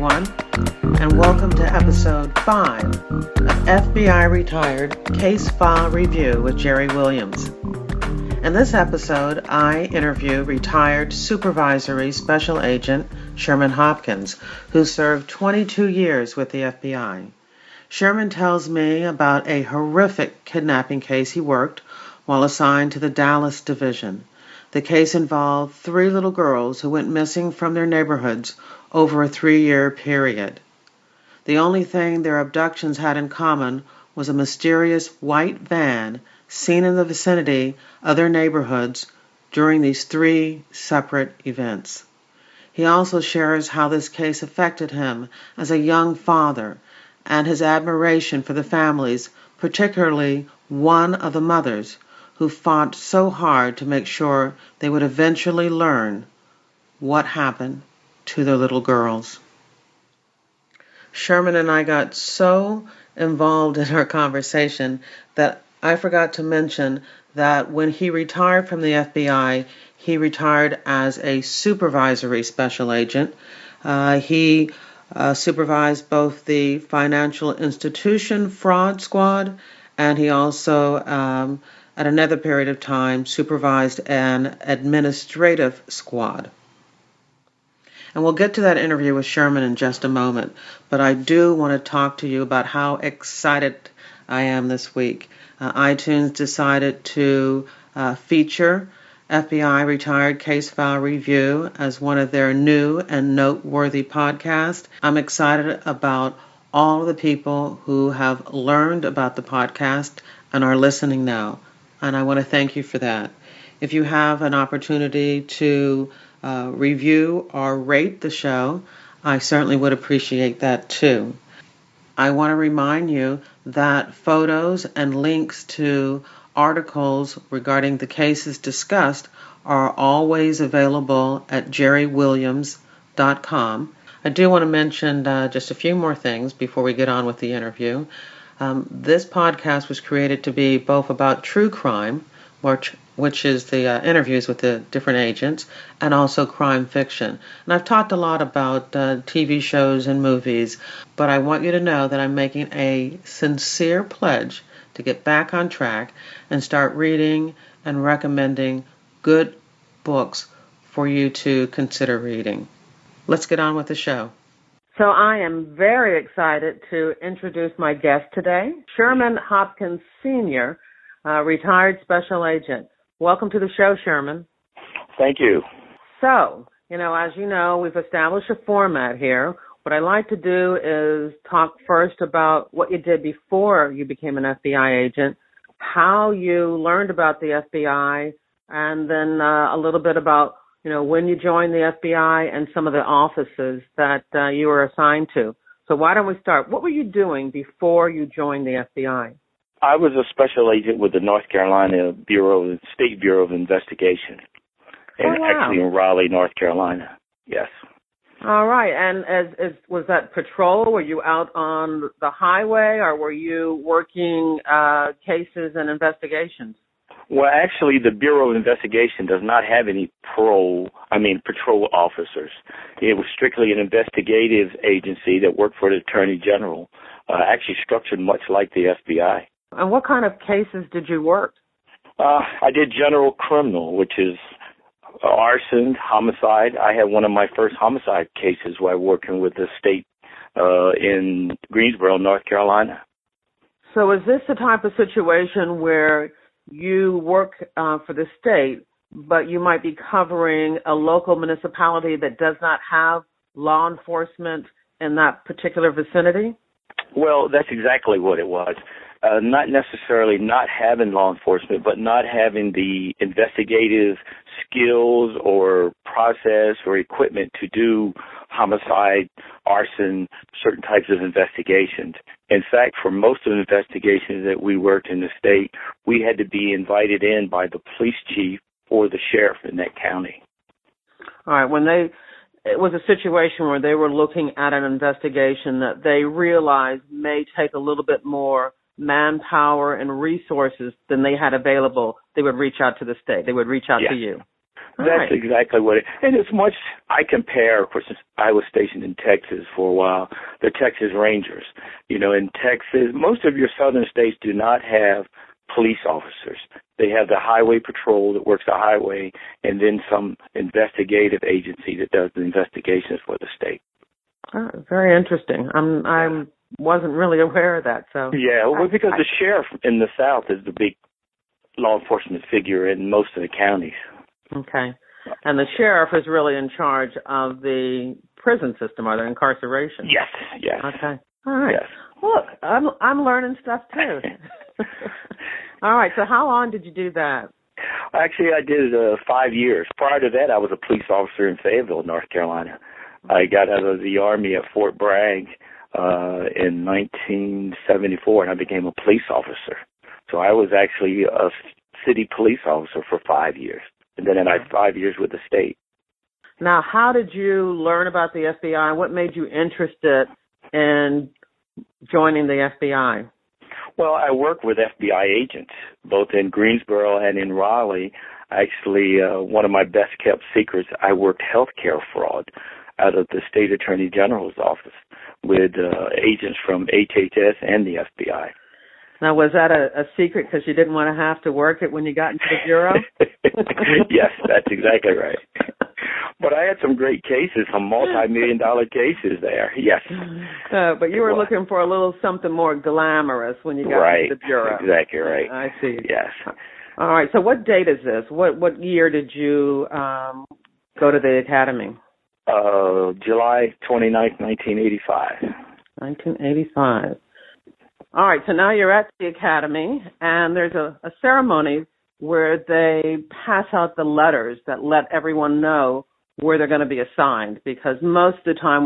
everyone, and welcome to episode 5 of FBI Retired Case File Review with Jerry Williams. In this episode, I interview retired supervisory special agent Sherman Hopkins, who served 22 years with the FBI. Sherman tells me about a horrific kidnapping case he worked while assigned to the Dallas Division. The case involved 3 little girls who went missing from their neighborhoods over a 3-year period. The only thing their abductions had in common was a mysterious white van seen in the vicinity of their neighborhoods during these 3 separate events. He also shares how this case affected him as a young father and his admiration for the families, particularly one of the mothers, who fought so hard to make sure they would eventually learn what happened to their little girls. Sherman and I got so involved in our conversation that I forgot to mention that when he retired from the FBI, he retired as a supervisory special agent. He supervised both the financial institution fraud squad, and he also, at another period of time, supervised an administrative squad. And we'll get to that interview with Sherman in just a moment, but I do want to talk to you about how excited I am this week. iTunes decided to feature FBI Retired Case File Review as one of their new and noteworthy podcasts. I'm excited about all of the people who have learned about the podcast and are listening now, and I want to thank you for that. If you have an opportunity to review or rate the show, I certainly would appreciate that too. I want to remind you that photos and links to articles regarding the cases discussed are always available at jerrywilliams.com. I do want to mention just a few more things before we get on with the interview. This podcast was created to be both about true crime, which is the interviews with the different agents, and also crime fiction. And I've talked a lot about TV shows and movies, but I want you to know that I'm making a sincere pledge to get back on track and start reading and recommending good books for you to consider reading. Let's get on with the show. So I am very excited to introduce my guest today, Sherman Hopkins Sr., retired special agent. Welcome to the show, Sherman. Thank you. So, as you know, we've established a format here. What I like to do is talk first about what you did before you became an FBI agent, how you learned about the FBI, and then a little bit about, when you joined the FBI and some of the offices that you were assigned to. So why don't we start? What were you doing before you joined the FBI? I was a special agent with the North Carolina State Bureau of Investigation, actually in Raleigh, North Carolina. Yes. All right. And was that patrol? Were you out on the highway, or were you working cases and investigations? Well, actually, the Bureau of Investigation does not have any patrol officers. It was strictly an investigative agency that worked for the Attorney General, actually structured much like the FBI. And what kind of cases did you work? I did general criminal, which is arson, homicide. I had one of my first homicide cases while working with the state in Greensboro, North Carolina. So is this the type of situation where you work for the state, but you might be covering a local municipality that does not have law enforcement in that particular vicinity? Well, that's exactly what it was. Not necessarily not having law enforcement, but not having the investigative skills or process or equipment to do homicide, arson, certain types of investigations. In fact, for most of the investigations that we worked in the state, we had to be invited in by the police chief or the sheriff in that county. All right. It was a situation where they were looking at an investigation that they realized may take a little bit more manpower and resources than they had available, they would reach out to the state. They would reach out to you. That's exactly what it. And as much I compare, of course, since I was stationed in Texas for a while, the Texas Rangers. You know, in Texas, most of your southern states do not have police officers. They have the highway patrol that works the highway, and then some investigative agency that does the investigations for the state. Oh, very interesting. I wasn't really aware of that. So yeah, well, because the sheriff in the South is the big law enforcement figure in most of the counties. Okay. And the sheriff is really in charge of the prison system or the incarceration? Yes, yes. Okay. All right. Yes. Look, I'm learning stuff too. All right. So how long did you do that? Actually, I did 5 years. Prior to that, I was a police officer in Fayetteville, North Carolina. I got out of the Army at Fort Bragg in 1974, and I became a police officer. So I was actually a city police officer for 5 years, and then I had 5 years with the state. Now, how did you learn about the FBI? What made you interested in joining the FBI? Well, I work with FBI agents, both in Greensboro and in Raleigh. Actually, one of my best-kept secrets, I worked healthcare fraud out of the State Attorney General's office with agents from HHS and the FBI. Now, was that a secret because you didn't want to have to work it when you got into the bureau? Yes, that's exactly right. But I had some great cases, some multi-million-dollar cases there, yes. But you were looking for a little something more glamorous when you got into the bureau. Right, exactly right. I see. Yes. All right, so what date is this? What year did you go to the academy? July 29th, 1985. 1985. All right, so now you're at the academy, and there's a ceremony where they pass out the letters that let everyone know where they're going to be assigned, because most of the time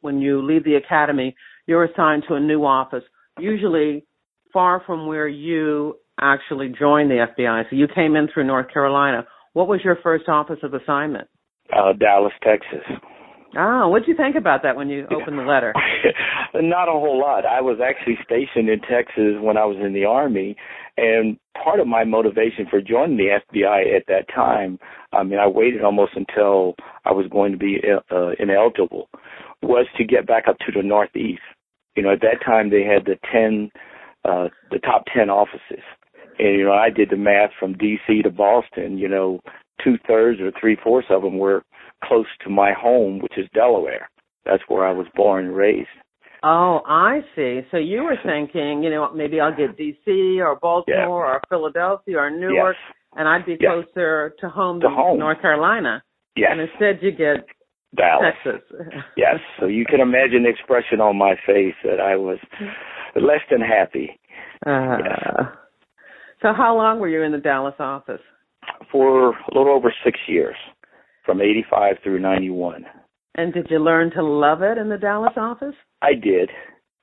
when you leave the academy, you're assigned to a new office, usually far from where you actually joined the FBI. So you came in through North Carolina. What was your first office of assignment? Dallas, Texas. Oh, what did you think about that when you opened the letter? Not a whole lot. I was actually stationed in Texas when I was in the Army, and part of my motivation for joining the FBI at that time, I mean, I waited almost until I was going to be ineligible, was to get back up to the Northeast. You know, at that time they had the top 10 offices. And, you know, I did the math from D.C. to Boston, you know, 2/3 or 3/4 of them were close to my home, which is Delaware. That's where I was born and raised. Oh, I see. So you were thinking, you know, maybe I'll get D.C. or Baltimore or Philadelphia or Newark, and I'd be closer to home than North Carolina. Yes. And instead you get Dallas. Texas. Yes. So you can imagine the expression on my face that I was less than happy. So how long were you in the Dallas office? For a little over 6 years, from 85 through 91. And did you learn to love it in the Dallas office? I did.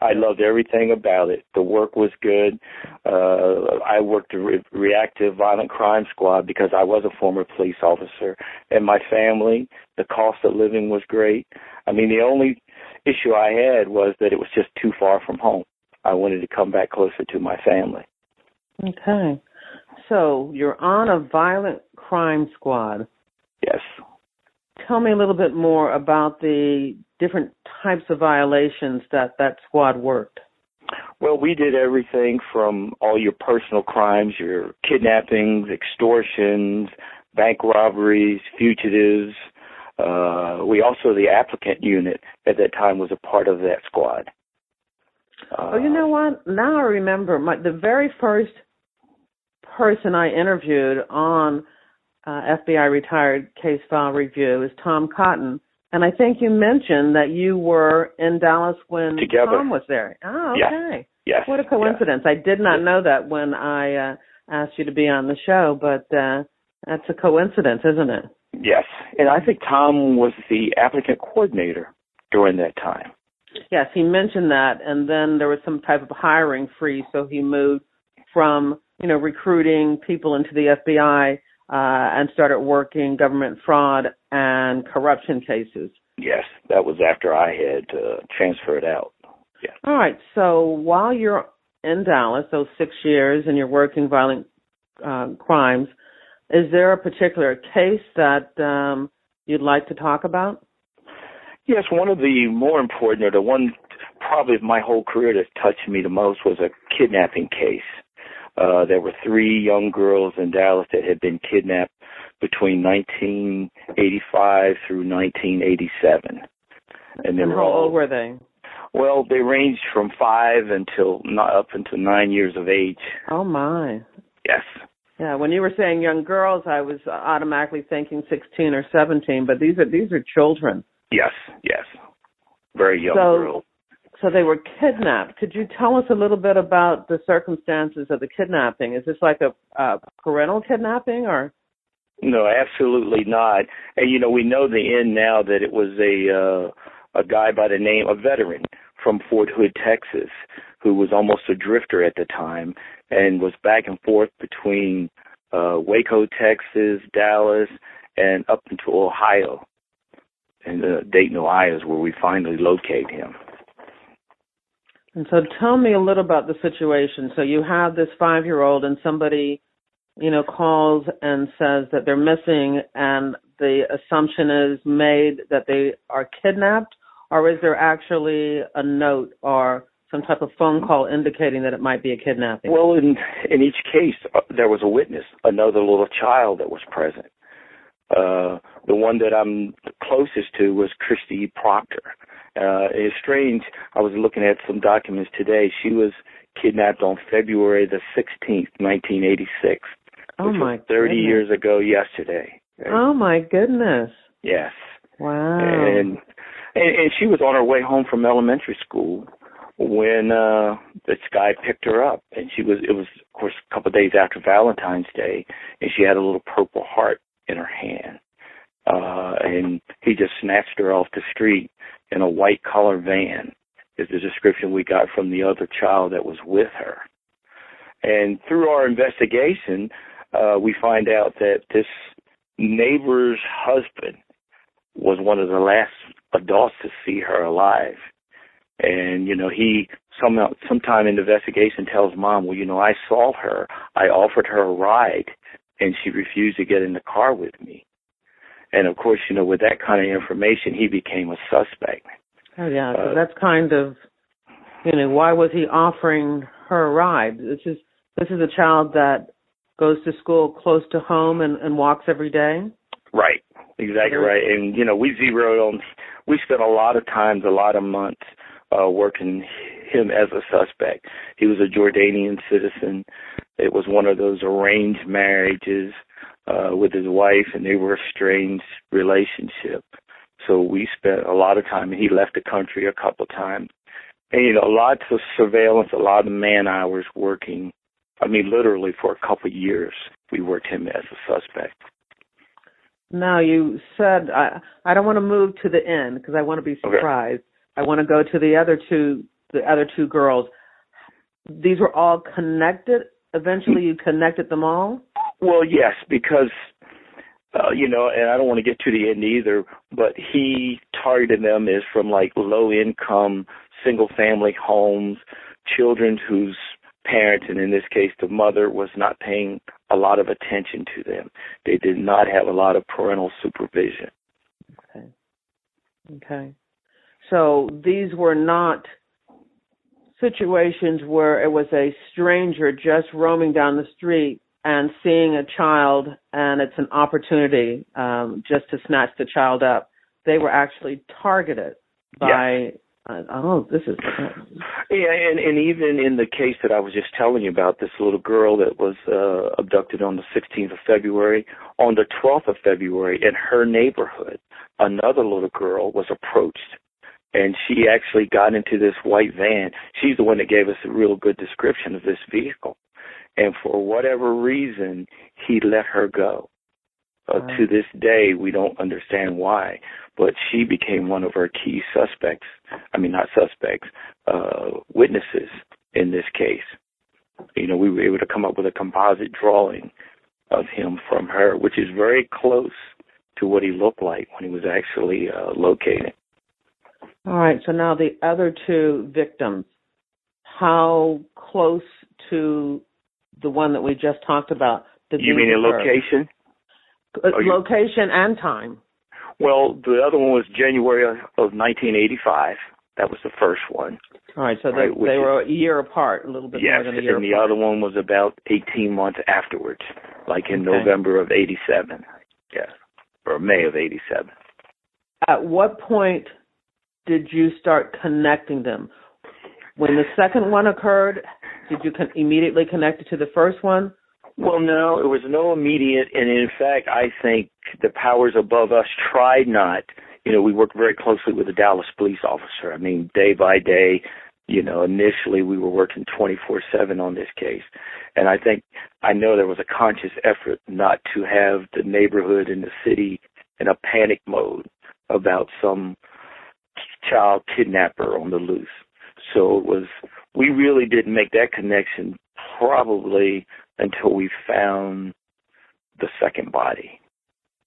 I loved everything about it. The work was good. I worked a reactive violent crime squad because I was a former police officer. And my family, the cost of living was great. I mean, the only issue I had was that it was just too far from home. I wanted to come back closer to my family. Okay. So you're on a violent crime squad. Yes. Tell me a little bit more about the different types of violations that squad worked. Well, we did everything from all your personal crimes, your kidnappings, extortions, bank robberies, fugitives. We also, the applicant unit at that time was a part of that squad. Oh, you know what? Now I remember the very first person I interviewed on FBI Retired Case File Review is Tom Cotton, and I think you mentioned that you were in Dallas when Tom was there. Oh, okay. Yes. What a coincidence. I did not know that when I asked you to be on the show, but that's a coincidence, isn't it? Yes, and I think Tom was the applicant coordinator during that time. Yes, he mentioned that, and then there was some type of hiring freeze, so he moved from, you know, recruiting people into the FBI and started working government fraud and corruption cases. Yes, that was after I had transferred out. Yeah. All right, so while you're in Dallas, those 6 years, and you're working violent crimes, Is there a particular case that you'd like to talk about? Yes, one of the more important, or the one probably of my whole career that touched me the most, was a kidnapping case. There were 3 young girls in Dallas that had been kidnapped between 1985 through 1987. And how old were they? Well, they ranged from 5 up until 9 years of age. Oh, my. Yes. Yeah, when you were saying young girls, I was automatically thinking 16 or 17, but these are children. Yes. Very young girls. So they were kidnapped. Could you tell us a little bit about the circumstances of the kidnapping? Is this like a parental kidnapping or? No, absolutely not. And, we know the end now that it was a guy by the name, a veteran from Fort Hood, Texas, who was almost a drifter at the time and was back and forth between Waco, Texas, Dallas, and up into Ohio. And Dayton, Ohio is where we finally locate him. And so tell me a little about the situation. So you have this 5-year-old and somebody, calls and says that they're missing, and the assumption is made that they are kidnapped, or is there actually a note or some type of phone call indicating that it might be a kidnapping? Well, in each case, there was a witness, another little child that was present. The one that I'm closest to was Christy Proctor. It's strange. I was looking at some documents today. She was kidnapped on February the 16th, 1986. Oh, which my was 30 goodness. years ago yesterday. Right? Oh, my goodness. Yes. Wow. And she was on her way home from elementary school when this guy picked her up. And it was, of course, a couple of days after Valentine's Day, and she had a little Purple Heart in her hand. And he just snatched her off the street in a white collar van, is the description we got from the other child that was with her. And through our investigation, we find out that this neighbor's husband was one of the last adults to see her alive. And, he sometime in the investigation tells Mom, well, I saw her. I offered her a ride, and she refused to get in the car with me. And, of course, with that kind of information, he became a suspect. Oh, yeah, so that's kind of, why was he offering her a ride? This is a child that goes to school close to home and walks every day? Right, exactly right. And, we spent a lot of times, a lot of months working him as a suspect. He was a Jordanian citizen. It was one of those arranged marriages with his wife, and they were a strange relationship. So we spent a lot of time, and he left the country a couple of times. And, lots of surveillance, a lot of man hours working. Literally for a couple of years, we worked him as a suspect. Now, you said, I don't want to move to the end because I want to be surprised. Okay. I want to go to the other two girls. These were all connected? Eventually you connected them all? Well, yes, because, and I don't want to get to the end either, but he targeted them as from low-income, single-family homes, children whose parents, and in this case the mother, was not paying a lot of attention to them. They did not have a lot of parental supervision. Okay. So these were not situations where it was a stranger just roaming down the street and seeing a child and it's an opportunity just to snatch the child up. They were actually targeted by... Yes. This is... Yeah, and even in the case that I was just telling you about, this little girl that was abducted on the 16th of February, on the 12th of February, in her neighborhood, another little girl was approached, and she actually got into this white van. She's the one that gave us a real good description of this vehicle. And for whatever reason, he let her go. To this day, we don't understand why, but she became one of our key suspects. Witnesses in this case. We were able to come up with a composite drawing of him from her, which is very close to what he looked like when he was actually located. All right, so now the other two victims, how close to the one that we just talked about? You mean in location? Location and time. Well, the other one was January of 1985. That was the first one. All right, so they were a year apart, a little bit more than a year apart. Yes, and the other one was about 18 months afterwards, like in November of 87. Yes, or May of 87. At what point did you start connecting them? When the second one occurred, did you immediately connect it to the first one? Well, no, it was no immediate, and in fact, I think the powers above us tried not. We worked very closely with the Dallas police officer. I mean, day by day, initially we were working 24/7 on this case. And I know there was a conscious effort not to have the neighborhood and the city in a panic mode about some child kidnapper on the loose. So we really didn't make that connection probably until we found the second body.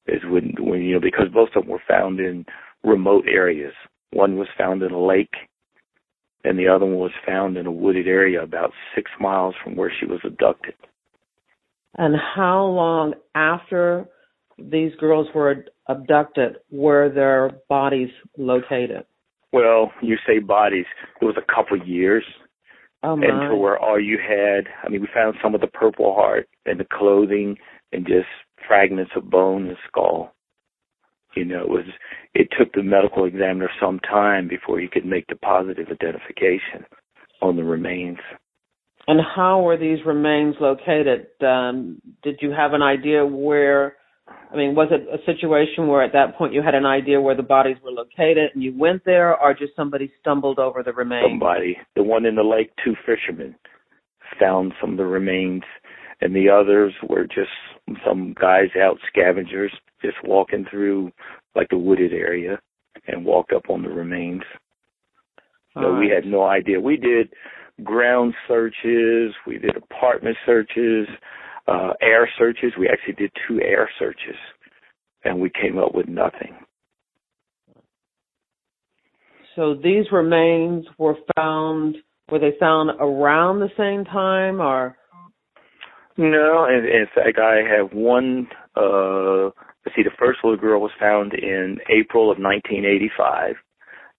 Is when because both of them were found in remote areas. One was found in a lake, and the other one was found in a wooded area about 6 miles from where she was abducted. And how long after these girls were abducted were their bodies located? Well, you say bodies. It was a couple years. Oh, my. Until where all you had, we found some of the Purple Heart and the clothing and just fragments of bone and skull. It took the medical examiner some time before he could make the positive identification on the remains. And how were these remains located? Did you have an idea where, was it a situation where at that point you had an idea where the bodies were located and you went there, or just somebody stumbled over the remains? Somebody. The one in the lake, 2 fishermen found some of the remains, and the others were just some guys out, scavengers, just walking through like the wooded area and walked up on the remains. So we had no idea. We did ground searches, we did apartment searches, air searches. We actually did 2 air searches, and we came up with nothing. So these remains were they found around the same time, or? No, in fact, I have one. The first little girl was found in April of 1985,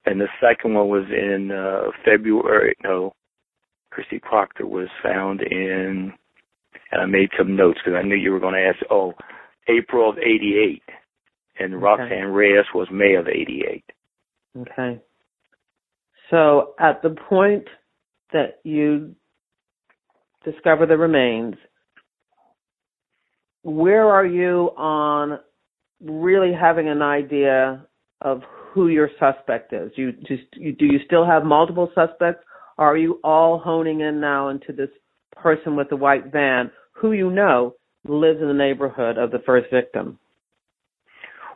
and the second one was in February. No, Christy Proctor was found in, and I made some notes because I knew you were going to ask, April of 88, and Roxanne Reyes was May of 88. Okay. So at the point that you discover the remains, where are you on really having an idea of who your suspect is? Do you still have multiple suspects, or are you all honing in now into this person with the white van who lives in the neighborhood of the first victim?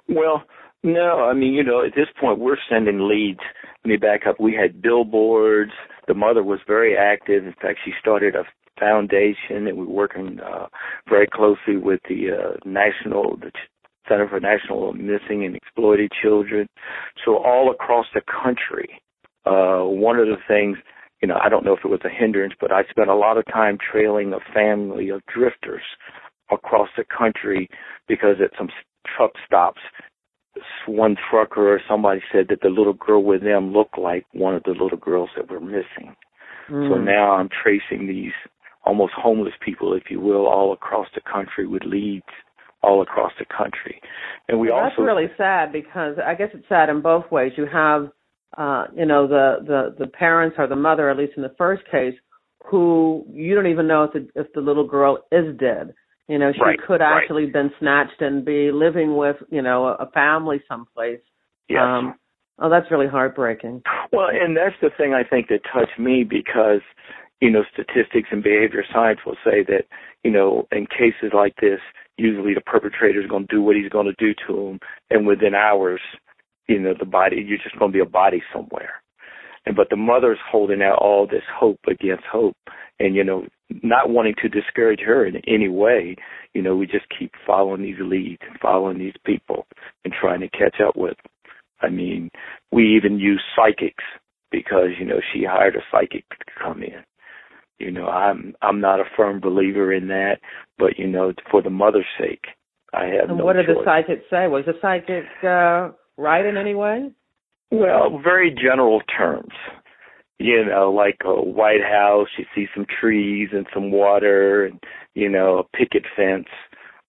Well, no, at this point we're sending leads. Let me back up. We had billboards. The mother was very active. In fact, she started a foundation, and we're working very closely with the Center for National Missing and Exploited Children. So all across the country, one of the things, I don't know if it was a hindrance, but I spent a lot of time trailing a family of drifters across the country because at some truck stops, one trucker or somebody said that the little girl with them looked like one of the little girls that were missing. So now I'm tracing these almost homeless people, if you will, all across the country with leads all across the country. And that's really sad, because I guess it's sad in both ways. You have, the parents or the mother, at least in the first case, who you don't even know if the little girl is dead. She could actually been snatched and be living with, a family someplace. Yes. That's really heartbreaking. Well, and that's the thing I think that touched me, because statistics and behavior science will say that, in cases like this, usually the perpetrator is going to do what he's going to do to him, and within hours, the body, you're just going to be a body somewhere. But the mother's holding out all this hope against hope, and, not wanting to discourage her in any way. We just keep following these leads and following these people and trying to catch up with them. We even use psychics because, she hired a psychic to come in. I'm not a firm believer in that, but, for the mother's sake, I have and no what did choice. the psychic say? Was the psychic right in any way? Well, very general terms. You know, like a White House, you see some trees and some water and, you know, a picket fence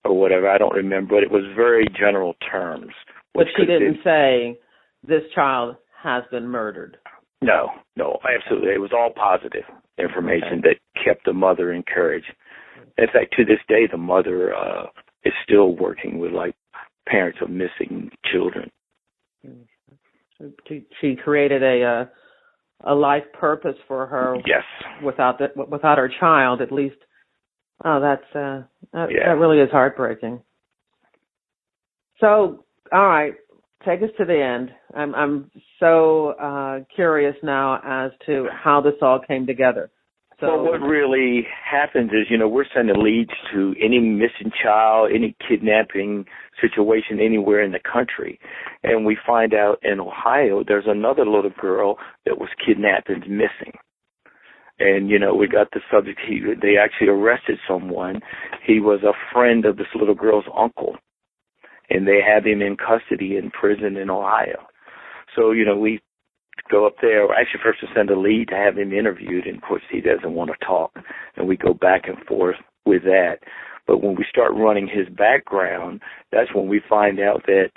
or whatever. I don't remember, but it was very general terms. But she didn't say, this child has been murdered. No, absolutely. It was all positive information that kept the mother encouraged. In fact, to this day, the mother is still working with, like, parents of missing children. She created a life purpose for her. Yes. Without her child, at least. Oh, that really is heartbreaking. So, all right, take us to the end. I'm so curious now as to how this all came together. So, well, what really happens is, you know, we're sending leads to any missing child, any kidnapping situation anywhere in the country. And we find out in Ohio there's another little girl that was kidnapped and missing. And, you know, we got the subject. They actually arrested someone. He was a friend of this little girl's uncle. And they have him in custody in prison in Ohio. So, you know, we go up there. Actually, first to send a lead to have him interviewed, and of course he doesn't want to talk, and we go back and forth with that. But when we start running his background, that's when we find out that,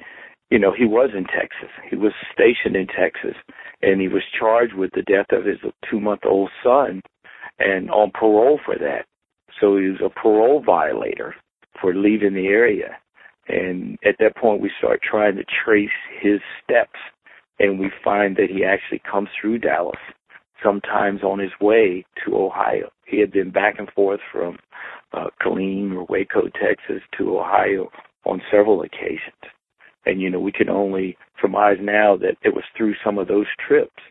you know, he was in Texas. He was stationed in Texas, and he was charged with the death of his 2-month-old son and on parole for that. So he was a parole violator for leaving the area. And at that point, we start trying to trace his steps, and we find that he actually comes through Dallas, sometimes on his way to Ohio. He had been back and forth from Killeen or Waco, Texas, to Ohio on several occasions. And, you know, we can only surmise now that it was through some of those trips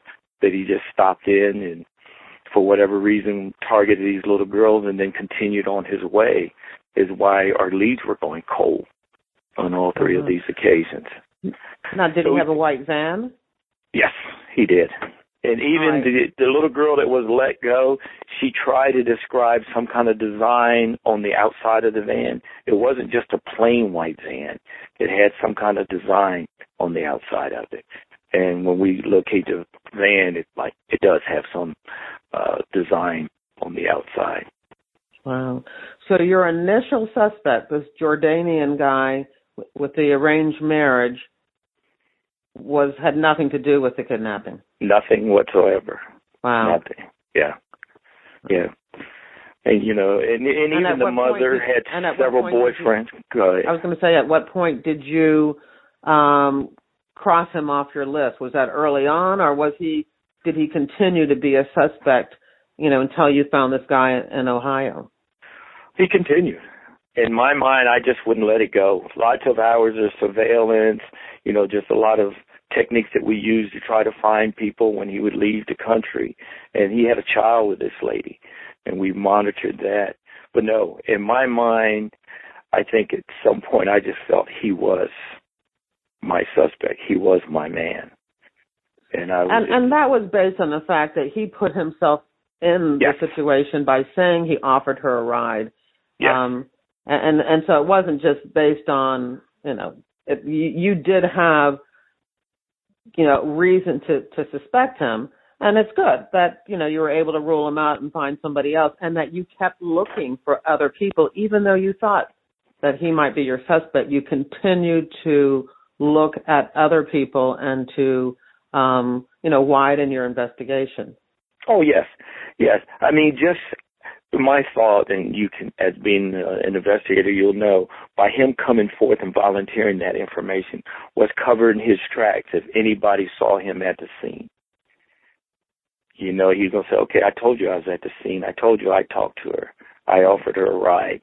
that he just stopped in and, for whatever reason, targeted these little girls and then continued on his way, is why our leads were going cold on all three of these occasions. Now, did he have a white van? Yes, he did. And even the little girl that was let go, she tried to describe some kind of design on the outside of the van. It wasn't just a plain white van. It had some kind of design on the outside of it. And when we locate the van, it does have some design on the outside. Wow. So your initial suspect, this Jordanian guy with the arranged marriage, had nothing to do with the kidnapping? Nothing whatsoever. Wow. Nothing. Yeah. And, you know, and even the mother had several boyfriends. Go ahead. I was going to say, at what point did you cross him off your list? Was that early on, or did he continue to be a suspect, you know, until you found this guy in Ohio? He continued. In my mind, I just wouldn't let it go. Lots of hours of surveillance, you know, just a lot of techniques that we used to try to find people when he would leave the country. And he had a child with this lady, and we monitored that. But no, in my mind, I think at some point I just felt he was my suspect. He was my man. And that was based on the fact that he put himself in the situation by saying he offered her a ride. Yes. And so it wasn't just based on, you know, you did have, you know, reason to suspect him. And it's good that, you know, you were able to rule him out and find somebody else, and that you kept looking for other people, even though you thought that he might be your suspect. You continued to look at other people and to, you know, widen your investigation. Oh, yes. I mean, just my thought, and you can, as being an investigator, you'll know, by him coming forth and volunteering that information was covering his tracks if anybody saw him at the scene. You know, he's going to say, okay, I told you I was at the scene. I told you I talked to her. I offered her a ride.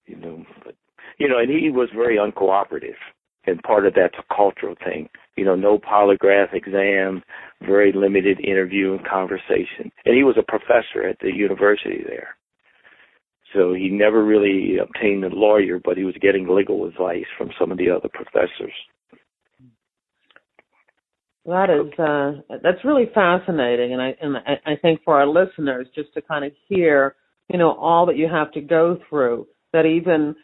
You know, and he was very uncooperative. And part of that's a cultural thing. You know, no polygraph exam, very limited interview and conversation. And he was a professor at the university there. So he never really obtained a lawyer, but he was getting legal advice from some of the other professors. That is, that's really fascinating. And I think for our listeners, just to kind of hear, you know, all that you have to go through, that even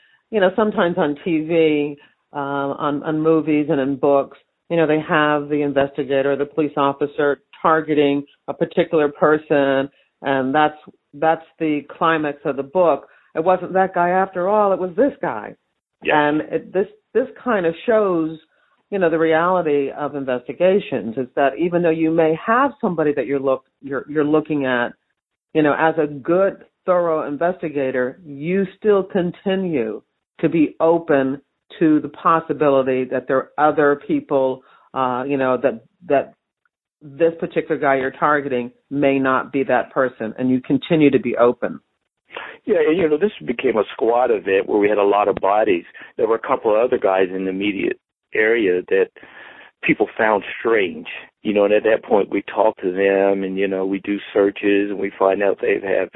sometimes on TV, on movies and in books, they have the investigator, the police officer targeting a particular person, and that's the climax of the book. It wasn't that guy after all; it was this guy. Yes. And this kind of shows, the reality of investigations is that even though you may have somebody that you're looking at, as a good, thorough investigator, you still continue to be open to the possibility that there are other people, that this particular guy you're targeting may not be that person, and you continue to be open. Yeah, and this became a squad event where we had a lot of bodies. There were a couple of other guys in the immediate area that people found strange, and at that point we talk to them and, we do searches and we find out they have,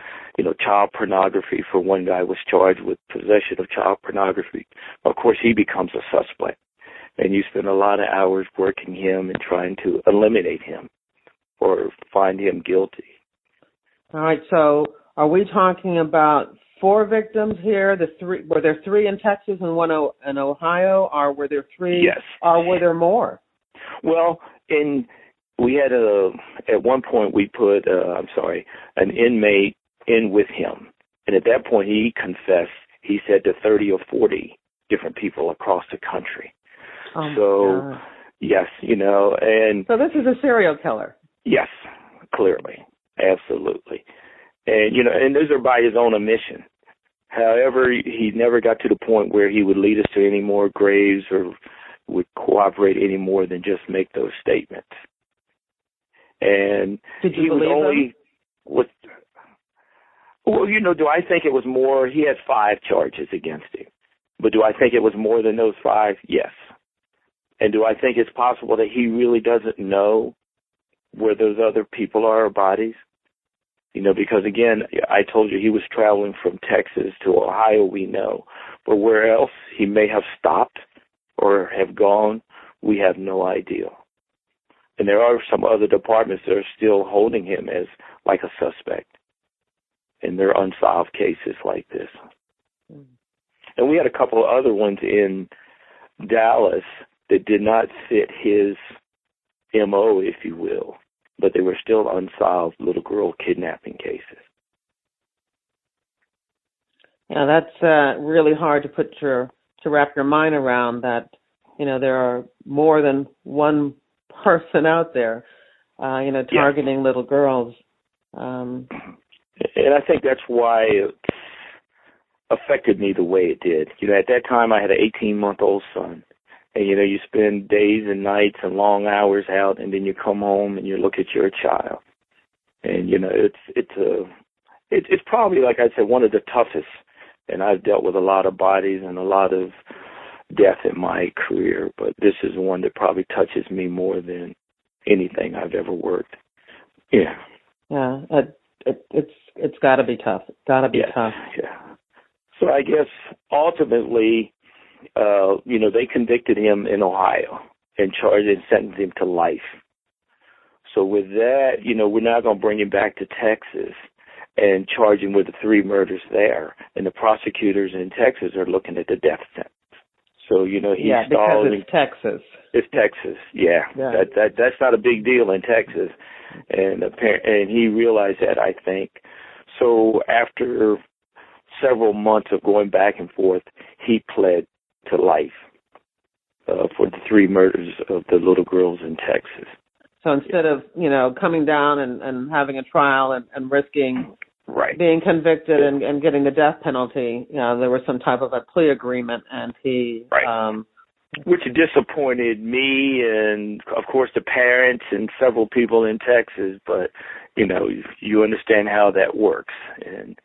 child pornography. For one guy was charged with possession of child pornography. Of course, he becomes a suspect, and you spend a lot of hours working him and trying to eliminate him or find him guilty. All right, so are we talking about 4 victims here? Were there 3 in Texas and 1 in Ohio, or were there 3? Yes. Or were there more? Well, we had at one point we put an inmate in with him, and at that point he confessed. He said to 30 or 40 different people across the country. Oh so my God. Yes, and so this is a serial killer. Yes, clearly, absolutely, and and those are by his own admission. However, he never got to the point where he would lead us to any more graves or would cooperate any more than just make those statements. And did you he believe was only them? with. Well, do I think it was more? He had 5 charges against him, but do I think it was more than those 5? Yes. And do I think it's possible that he really doesn't know where those other people are or bodies? Because again, I told you he was traveling from Texas to Ohio, we know. But where else he may have stopped or have gone, we have no idea. And there are some other departments that are still holding him as like a suspect. And they're unsolved cases like this. And we had a couple of other ones in Dallas that did not fit his MO, if you will, but they were still unsolved little girl kidnapping cases. Yeah, that's really hard to wrap your mind around, that, there are more than one person out there, targeting little girls. And I think that's why it affected me the way it did. At that time I had an 18-month-old son. And, you spend days and nights and long hours out, and then you come home and you look at your child. And, it's probably, like I said, one of the toughest. And I've dealt with a lot of bodies and a lot of death in my career, but this is one that probably touches me more than anything I've ever worked. Yeah. Yeah, it's got to be tough. It's got to be tough. Yeah. So I guess ultimately, they convicted him in Ohio and charged and sentenced him to life. So with that, we're now going to bring him back to Texas and charge him with the 3 murders there. And the prosecutors in Texas are looking at the death sentence. So, he's because it's Texas. It's Texas, yeah. That's not a big deal in Texas. And he realized that, I think. So after several months of going back and forth, he pled to life for the 3 murders of the little girls in Texas. So instead of, coming down and having a trial and risking being convicted and getting the death penalty, there was some type of a plea agreement, and he... which disappointed me and, of course, the parents and several people in Texas, but, you understand how that works. And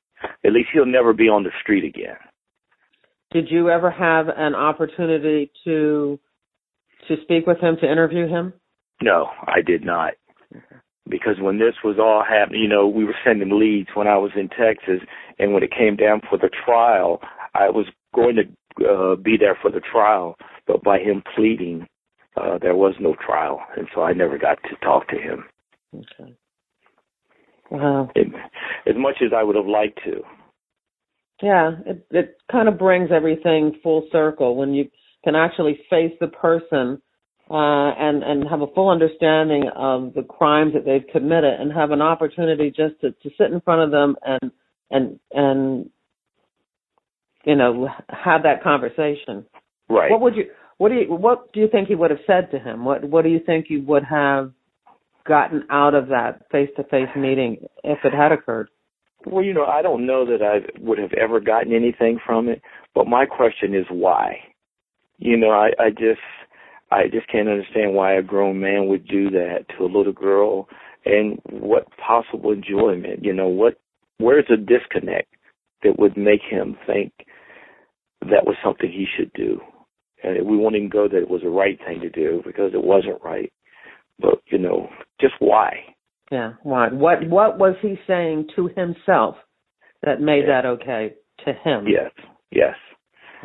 at least he'll never be on the street again. Did you ever have an opportunity to speak with him, to interview him? No, I did not. Okay. Because when this was all happening, we were sending leads when I was in Texas, and when it came down for the trial, I was going to be there for the trial, but by him pleading, there was no trial, and so I never got to talk to him. Okay. Wow. As much as I would have liked to. Yeah, it kind of brings everything full circle when you can actually face the person and have a full understanding of the crimes that they've committed and have an opportunity just to sit in front of them and have that conversation. Right. What do you think he would have said to him? What do you think you would have gotten out of that face-to-face meeting if it had occurred? Well, I don't know that I would have ever gotten anything from it, but my question is why? I just can't understand why a grown man would do that to a little girl, and what possible enjoyment, where's the disconnect that would make him think that was something he should do? And we won't even go that it was the right thing to do, because it wasn't right. But, just why? Yeah, why? What was he saying to himself that made that okay to him? Yes.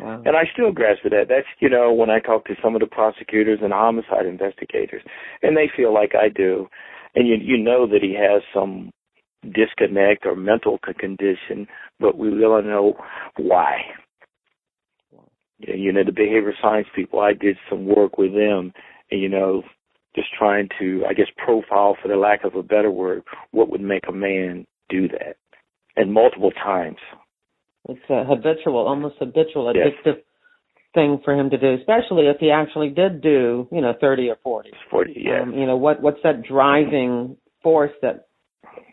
Wow. And I still grasp at that. That's, when I talk to some of the prosecutors and homicide investigators, and they feel like I do, and you know that he has some disconnect or mental condition, but we really don't know why. The behavioral science people, I did some work with them, and, just trying to, I guess, profile, for the lack of a better word, what would make a man do that, and multiple times. It's almost habitual, addictive thing for him to do, especially if he actually did do, 30 or 40. 40, yeah. What's that driving force that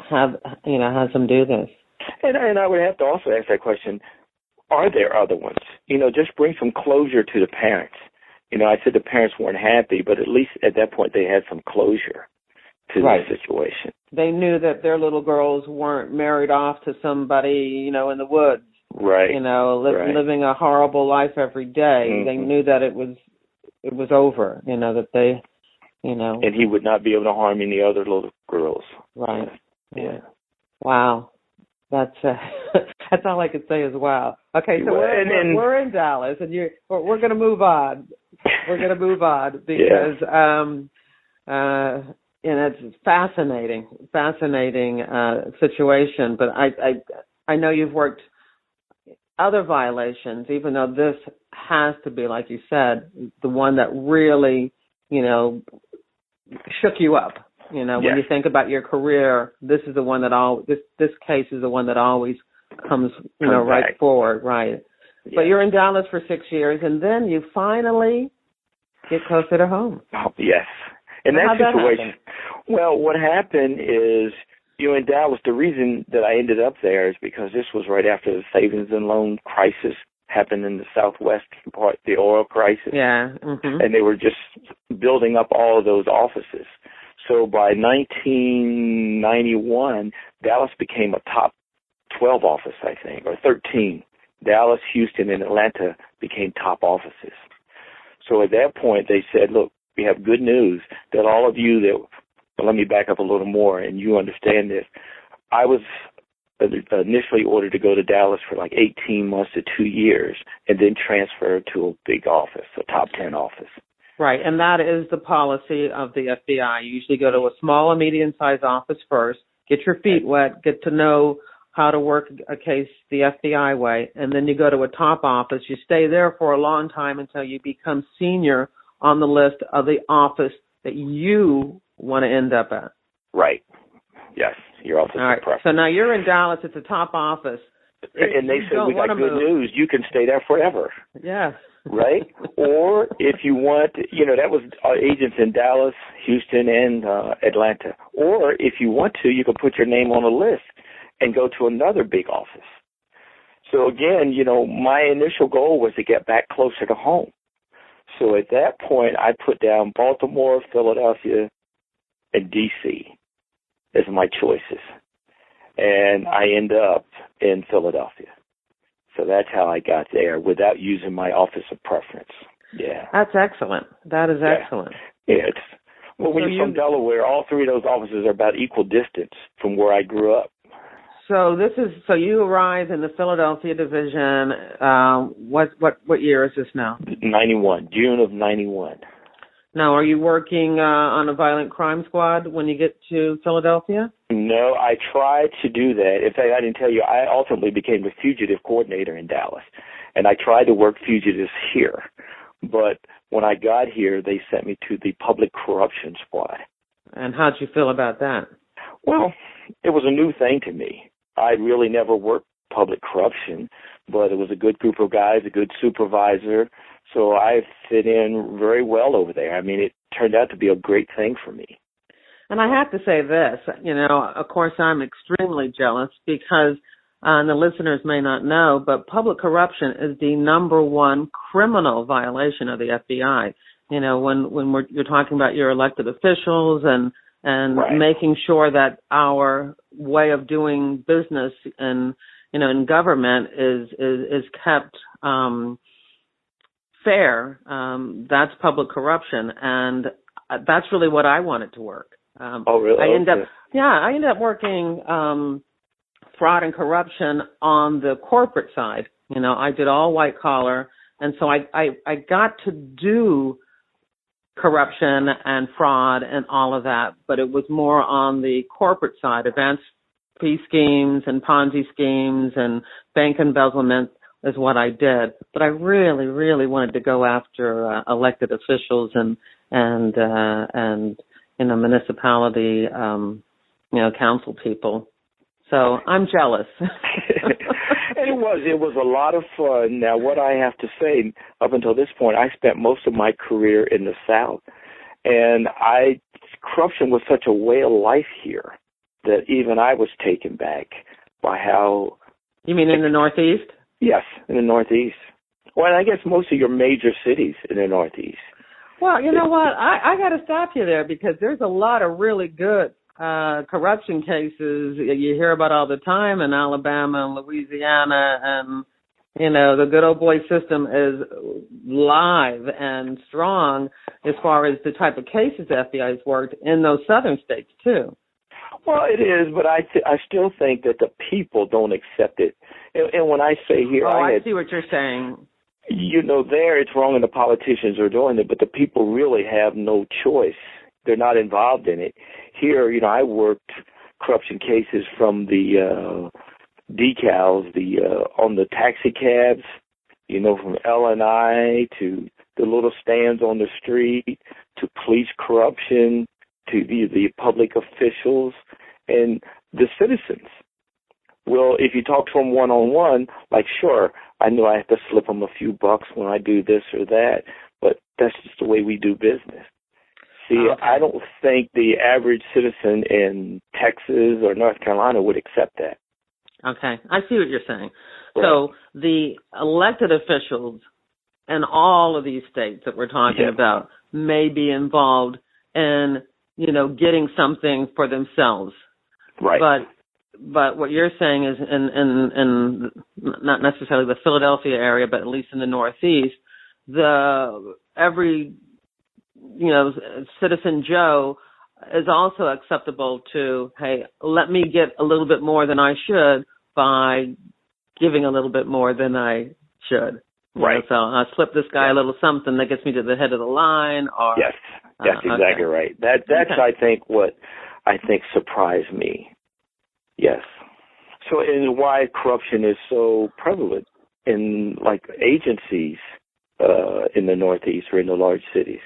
has him do this? And I would have to also ask that question, are there other ones? Just bring some closure to the parents. I said the parents weren't happy, but at least at that point they had some closure to the situation. They knew that their little girls weren't married off to somebody, in the woods. Right. Living a horrible life every day. Mm-hmm. They knew that it was over, that they, And he would not be able to harm any other little girls. Right. Yeah. Wow. That's that's all I could say is wow. Okay, so we're in Dallas, and we're going to move on. We're going to move on because it's fascinating situation. But I know you've worked other violations, even though this has to be, like you said, the one that really shook you up. When you think about your career, this is the one that this case is the one that always comes right forward, right? Yeah. But you're in Dallas for 6 years, and then you finally get closer to home. Oh, yes. In that situation, well, what happened is, in Dallas, the reason that I ended up there is because this was right after the savings and loan crisis happened in the southwest part, the oil crisis. Yeah. Mm-hmm. And they were just building up all of those offices. So by 1991, Dallas became a top 12 office, I think, or 13. Dallas, Houston, and Atlanta became top offices. So at that point, they said, look, we have good news that all of you that, well, let me back up a little more and you understand this. I was initially ordered to go to Dallas for like 18 months to 2 years and then transferred to a big office, a top 10 office. Right, and that is the policy of the FBI. You usually go to a small or medium-sized office first, get your feet wet, get to know how to work a case the FBI way, and then you go to a top office. You stay there for a long time until you become senior on the list of the office that you want to end up at. Right. Yes, your office All right. of preference. So now you're in Dallas at the top office. And they said, we got good news. You can stay there forever. Yeah. Right? Or if you want, that was agents in Dallas, Houston, and Atlanta. Or if you want to, you can put your name on a list and go to another big office. So again, my initial goal was to get back closer to home. So at that point, I put down Baltimore, Philadelphia, and D.C. as my choices. And I end up in Philadelphia. So that's how I got there without using my office of preference. Yeah. That's excellent. That is excellent. Yeah. When you're from Delaware, all three of those offices are about equal distance from where I grew up. So you arrive in the Philadelphia division. What year is this now? 91, June of 91. Now, are you working on a violent crime squad when you get to Philadelphia? No, I tried to do that. In fact, I didn't tell you, I ultimately became the fugitive coordinator in Dallas, and I tried to work fugitives here. But when I got here, they sent me to the public corruption squad. And how'd you feel about that? Well, it was a new thing to me. I really never worked public corruption, but it was a good group of guys, a good supervisor, so I fit in very well over there. I mean, it turned out to be a great thing for me. And I have to say this, of course I'm extremely jealous because, and the listeners may not know, but public corruption is the number one criminal violation of the FBI. When you're talking about your elected officials and right. making sure that our way of doing business in government is kept fair, that's public corruption, and that's really what I wanted to work. Oh, really? I ended up working fraud and corruption on the corporate side. I did all white collar, and so I got to do corruption and fraud and all of that, but it was more on the corporate side, advanced fee schemes and Ponzi schemes and bank embezzlement is what I did. But I really, really wanted to go after elected officials and municipality, council people. So I'm jealous. It was a lot of fun. Now, what I have to say, up until this point, I spent most of my career in the South, and corruption was such a way of life here that even I was taken back by how... You mean in the Northeast? Yes, in the Northeast. Well, I guess most of your major cities in the Northeast. Well, you know what? I got to stop you there because there's a lot of really good corruption cases you hear about all the time in Alabama and Louisiana, and the good old boy system is live and strong as far as the type of cases the FBI has worked in those southern states too. Well, it is, but I still think that the people don't accept it. And when I say here, I see what you're saying. There it's wrong and the politicians are doing it, but the people really have no choice. They're not involved in it. Here, I worked corruption cases from the decals, on the taxi cabs, from L&I to the little stands on the street, to police corruption, to the public officials and the citizens. Well, if you talk to them one-on-one, sure, I know I have to slip them a few bucks when I do this or that, but that's just the way we do business. See, okay. I don't think the average citizen in Texas or North Carolina would accept that. Okay, I see what you're saying. Right. So the elected officials in all of these states that we're talking about may be involved in, getting something for themselves. Right. But what you're saying is in not necessarily the Philadelphia area, but at least in the Northeast, every citizen Joe is also acceptable to, hey, let me get a little bit more than I should by giving a little bit more than I should. Right. So I slip this guy a little something that gets me to the head of the line. Or yes, that's exactly right. That's I think what surprised me. Yes. So, and why corruption is so prevalent in agencies in the Northeast or in the large cities.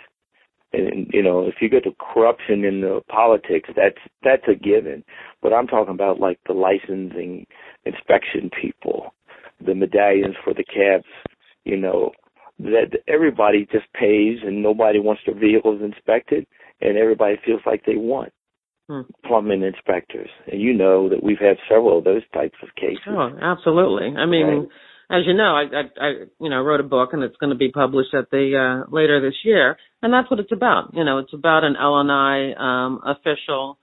And if you get to corruption in the politics, that's a given. But I'm talking about the licensing inspection people, the medallions for the cabs, that everybody just pays and nobody wants their vehicles inspected, and everybody feels like they want plumbing inspectors. And that we've had several of those types of cases. Oh, absolutely. I mean, as you know, I wrote a book, and it's going to be published at the later this year, and that's what it's about. It's about an L&I official,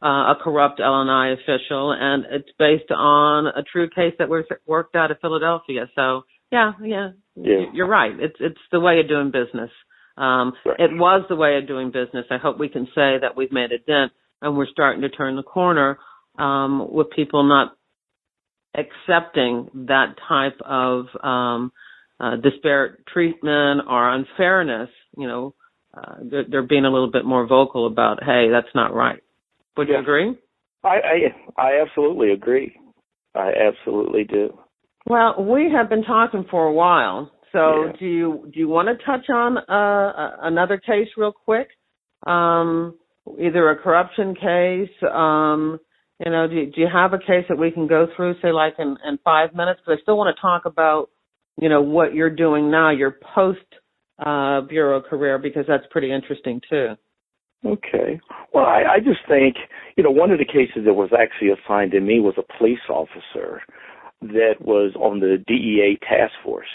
a corrupt L&I official, and it's based on a true case that was worked out of Philadelphia. So, you're right. It's the way of doing business. It was the way of doing business. I hope we can say that we've made a dent, and we're starting to turn the corner with people not accepting that type of disparate treatment or unfairness. They're being a little bit more vocal about, hey, that's not right. Would you agree? I absolutely agree. I absolutely do. Well, we have been talking for a while, so Yeah. do you want to touch on another case real quick? Either a corruption case. Do you have a case that we can go through, say, like in 5 minutes? Because I still want to talk about, what you're doing now, your post bureau career, because that's pretty interesting too. Okay. Well, I just think, one of the cases that was actually assigned to me was a police officer that was on the DEA task force.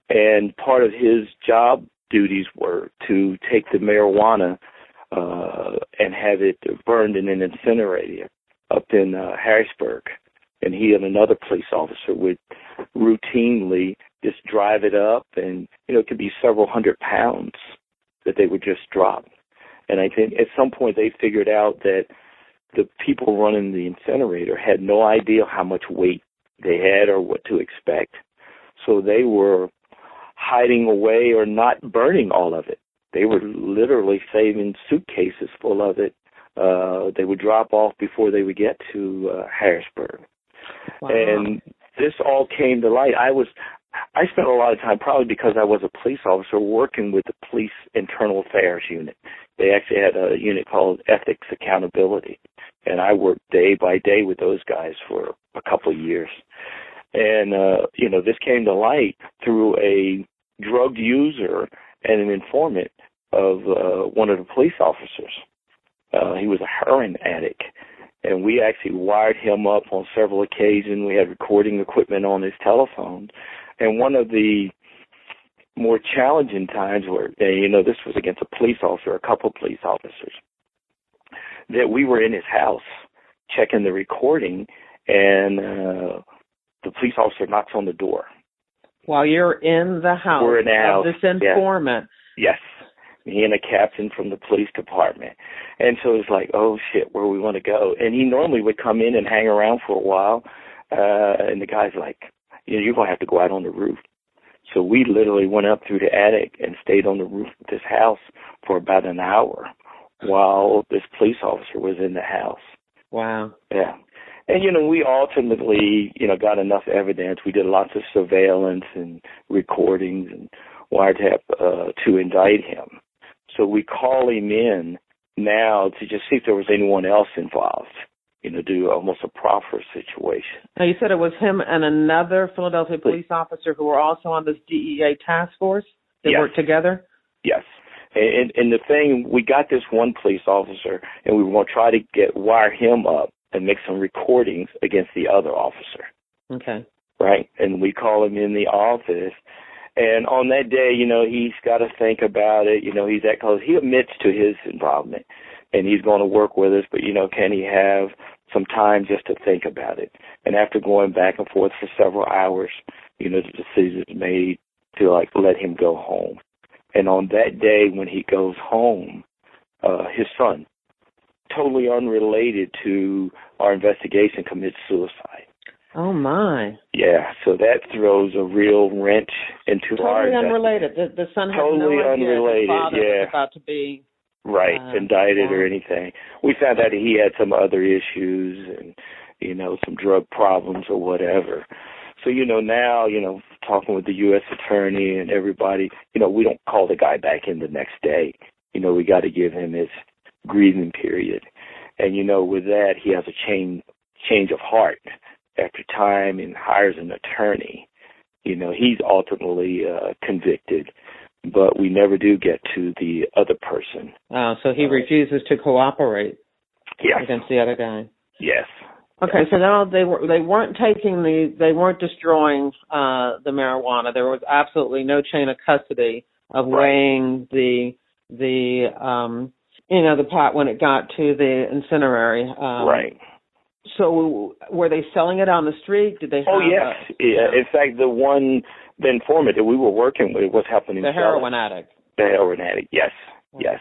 And part of his job duties were to take the marijuana and have it burned in an incinerator up in Harrisburg. And he and another police officer would routinely just drive it up, and, it could be several hundred pounds that they would just drop. And I think at some point they figured out that the people running the incinerator had no idea how much weight they had or what to expect. So they were hiding away or not burning all of it. They were literally saving suitcases full of it. They would drop off before they would get to Harrisburg. Wow. And this all came to light. I spent a lot of time, probably because I was a police officer, working with the police internal affairs unit. They actually had a unit called Ethics Accountability, and I worked day by day with those guys for a couple of years. And, this came to light through a drug user and an informant of one of the police officers. He was a heroin addict, and we actually wired him up on several occasions. We had recording equipment on his telephone. And one of the more challenging times where, this was against a police officer, a couple of police officers, that we were in his house checking the recording, and the police officer knocks on the door. While you're in the house We're in the house. This informant. Yes. Me and a captain from the police department. And so it's like, oh, shit, where we want to go? And he normally would come in and hang around for a while, and the guy's like, you're going to have to go out on the roof. So we literally went up through the attic and stayed on the roof of this house for about an hour while this police officer was in the house. Wow. Yeah. And, we ultimately, got enough evidence. We did lots of surveillance and recordings and wiretap to indict him. So we call him in now to just see if there was anyone else involved, do almost a proffer situation. Now, you said it was him and another Philadelphia police officer who were also on this DEA task force? They Yes. worked together? Yes. And the thing, we got this one police officer, and we were going to try to wire him up and make some recordings against the other officer. Okay. Right? And we call him in the office. And on that day, he's got to think about it. He's that close. He admits to his involvement, and he's going to work with us. But, can he have some time just to think about it? And after going back and forth for several hours, the decision is made to, let him go home. And on that day when he goes home, his son, totally unrelated to our investigation, commits suicide. Oh, my. Yeah, so that throws a real wrench into our Totally unrelated. The son had totally no idea unrelated, his father yeah. was about to be indicted or anything. We found out that he had some other issues and, some drug problems or whatever. So, now, talking with the U.S. attorney and everybody, we don't call the guy back in the next day. We got to give him his grieving period. And, with that, he has a change of heart after time and hires an attorney. He's ultimately convicted, but we never do get to the other person. So he refuses to cooperate Yes. against the other guy. Yes. Okay, so now they weren't destroying the marijuana. There was absolutely no chain of custody of weighing the pot when it got to the incinerator. Right. So were they selling it on the street? Did they have yes. In fact, the informant that we were working with was helping him the heroin addict. The heroin addict, yes. Oh. Yes.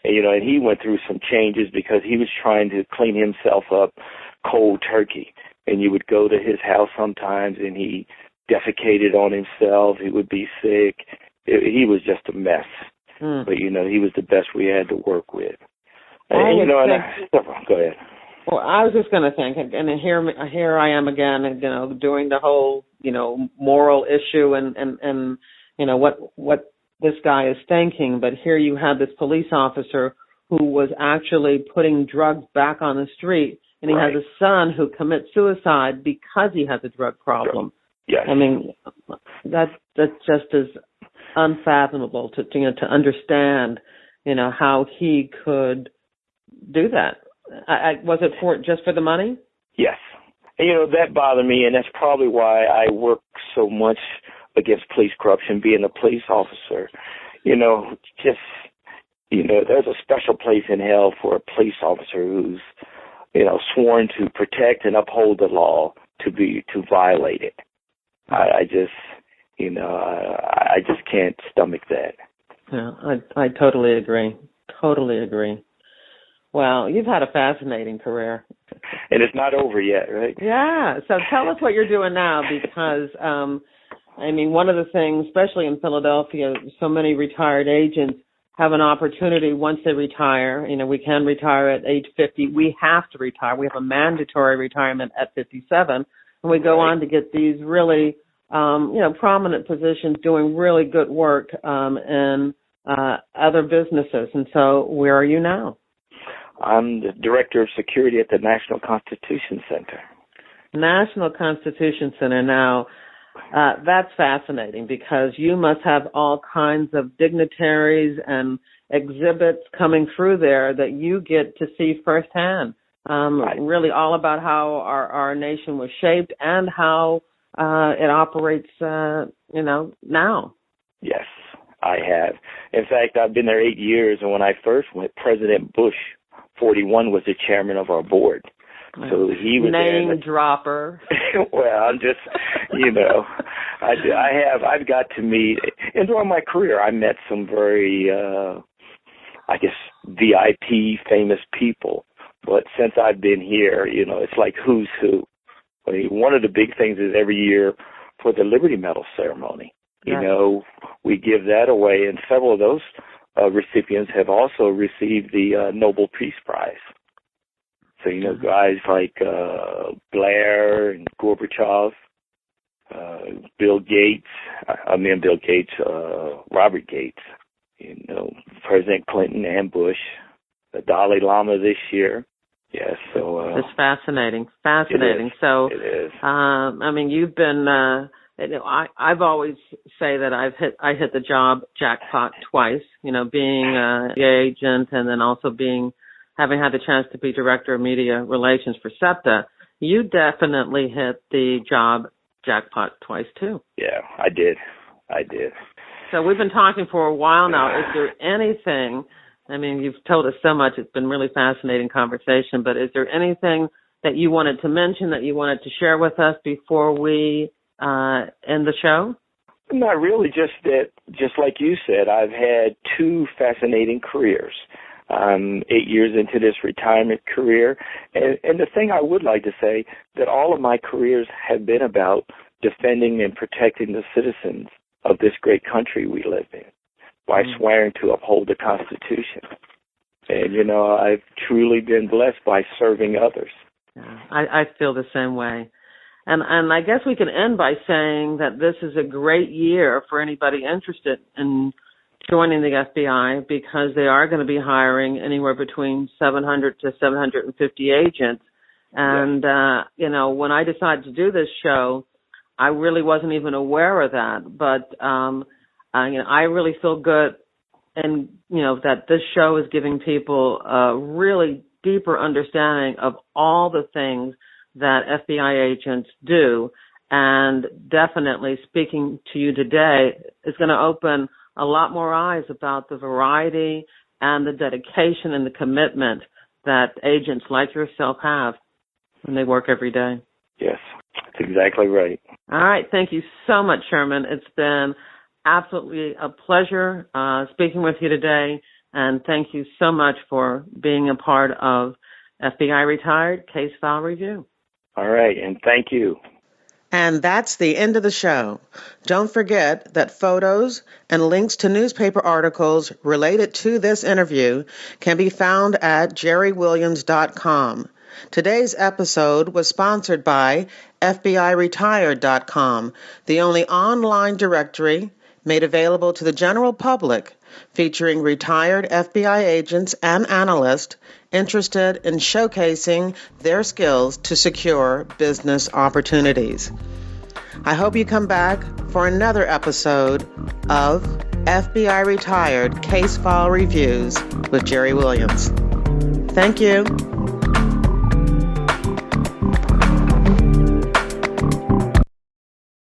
And, and he went through some changes because he was trying to clean himself up cold turkey. And you would go to his house sometimes and he defecated on himself. He would be sick. He was just a mess. But, he was the best we had to work with. And, go ahead. Well, I was just going to think, and here I am again, doing the whole, moral issue and what this guy is thinking. But here you have this police officer who was actually putting drugs back on the street, and he Right. has a son who commits suicide because he has a drug problem. Yes. I mean, that just is unfathomable to understand, how he could do that. Was it just for the money? Yes. And, that bothered me, and that's probably why I work so much against police corruption, being a police officer. There's a special place in hell for a police officer who's, sworn to protect and uphold the law to violate it. I just can't stomach that. Yeah, I totally agree. Totally agree. Well, you've had a fascinating career. And it's not over yet, right? Yeah. So tell us what you're doing now, because, one of the things, especially in Philadelphia, so many retired agents have an opportunity once they retire. We can retire at age 50. We have to retire. We have a mandatory retirement at 57. And we go on to get these really, prominent positions doing really good work in other businesses. And so where are you now? I'm the Director of Security at the National Constitution Center. National Constitution Center. Now, that's fascinating, because you must have all kinds of dignitaries and exhibits coming through there that you get to see firsthand. Right. Really all about how our nation was shaped and how it operates, now. Yes, I have. In fact, I've been there 8 years, and when I first went, President Bush 41 was the chairman of our board. So he was name there. Dropper. Well, I'm just, I've got to meet, and during my career, I met some very, VIP famous people. But since I've been here, it's like who's who. I mean, one of the big things is every year for the Liberty Medal ceremony. Yeah. We give that away, and several of those recipients have also received the Nobel Peace Prize. So, guys like Blair and Gorbachev, Robert Gates, President Clinton and Bush, the Dalai Lama this year. Yes, so it's fascinating. It is. So, it is. You've been. I've always say that I hit the job jackpot twice. Being the agent and then also having had the chance to be Director of Media Relations for SEPTA. You definitely hit the job jackpot twice too. Yeah, I did. So we've been talking for a while now. Is there anything? You've told us so much. It's been really fascinating conversation. But is there anything that you wanted to mention, that you wanted to share with us before we end the show? Not really. Just that, just like you said, I've had two fascinating careers. 8 years into this retirement career. And the thing I would like to say, that all of my careers have been about defending and protecting the citizens of this great country we live in by swearing to uphold the Constitution. And, I've truly been blessed by serving others. Yeah, I feel the same way. And I guess we can end by saying that this is a great year for anybody interested in joining the FBI, because they are going to be hiring anywhere between 700 to 750 agents. And, when I decided to do this show, I really wasn't even aware of that. But, I really feel good, and, that this show is giving people a really deeper understanding of all the things that FBI agents do. And definitely speaking to you today is going to open a lot more eyes about the variety and the dedication and the commitment that agents like yourself have when they work every day. Yes, that's exactly right. All right. Thank you so much, Sherman. It's been absolutely a pleasure speaking with you today. And thank you so much for being a part of FBI Retired Case File Review. All right. And thank you. And that's the end of the show. Don't forget that photos and links to newspaper articles related to this interview can be found at jerrywilliams.com. Today's episode was sponsored by FBIRetired.com, the only online directory made available to the general public featuring retired FBI agents and analysts interested in showcasing their skills to secure business opportunities. I hope you come back for another episode of FBI Retired Case File Reviews with Jerry Williams. Thank you.